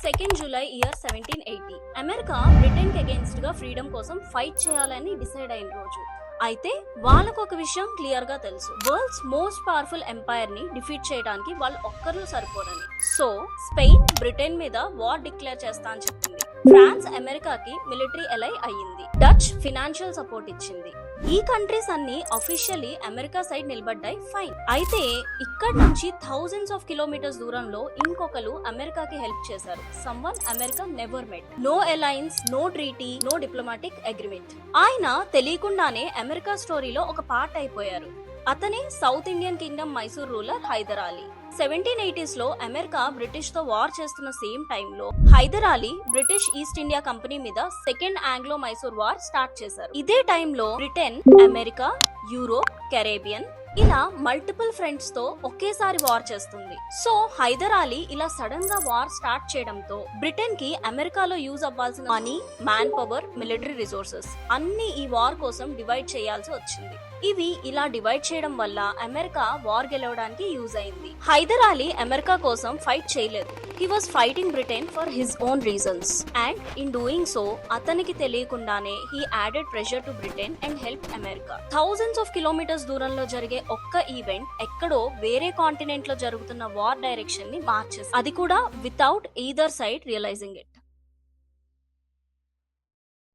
July 1780 America Britain కి against గా freedom కోసం ఫైట్ చేయాలని డిసైడ్ అయిన రోజు. అయితే వాళ్ళకు ఒక విషయం క్లియర్ గా తెలుసు, వరల్డ్స్ మోస్ట్ పవర్ఫుల్ ఎంపైర్ ని డిఫీట్ చేయడానికి వాళ్ళు ఒక్కరు సరిపోరని. సో స్పెయిన్ బ్రిటన్ మీద వార్ డిక్లేర్ చేస్తా అని చెప్పింది. ఫ్రాన్స్ అమెరికాకి మిలిటరీ ఎలై అయ్యింది. డచ్ ఫినాన్షియల్ సపోర్ట్ ఇచ్చింది. ఈ కంట్రీస్ అన్ని అఫీషియల్లీ అమెరికా సైడ్ నిలబడ్డాయి, ఫైన్. అయితే ఇక్కడ నుంచి థౌజండ్స్ ఆఫ్ కిలోమీటర్స్ దూరంలో ఇంకొకరు అమెరికాకి హెల్ప్ చేశారు. Someone America never met. No alliance, no treaty, no diplomatic agreement. ఆయన తెలియకుండానే అమెరికా స్టోరీలో ఒక పార్ట్ అయిపోయారు. అతనే south Indian kingdom Mysore ruler Hyder Ali. 1780s లో అమెరికా బ్రిటిష్ తో వార్ చేస్తున్న సేమ్ టైంలో Hyder Ali British East India company మీద second Anglo Mysore war start చేశారు. ఇదే టైంలో బ్రిటన్, అమెరికా, యూరోప్, కెరేబియన్ ఇలా మల్టిపుల్ ఫ్రెండ్స్ తో ఒకేసారి వార్ చేస్తుంది. సో హైదర్ అలీ ఇలా సడన్ గా వార్ స్టార్ట్ చేయడంతో బ్రిటన్ కి అమెరికాలో యూజ్ అవ్వాల్సిన money, man power, military resources అన్ని ఈ వార్ కోసం డివైడ్ చేయాల్సి వచ్చింది. ఇవి ఇలా డివైడ్ చేయడం వల్ల అమెరికా వార్ గెలవడానికి యూజ్ అయింది. హైదర్ అలీ అమెరికా కోసం ఫైట్ చేయలేదు. He was fighting Britain for his own reasons, and in doing so అతనికి తెలియకుండానే he added pressure to Britain and help America. Thousands of kilometres దూరంలో జరిగే ఒక్క ఈవెంట్ ఎక్కడో వేరే కాంటినెంట్ లో జరుగుతున్న వార్ డైరెక్షన్ ని మార్చేసి, అది కూడా without either side realising it.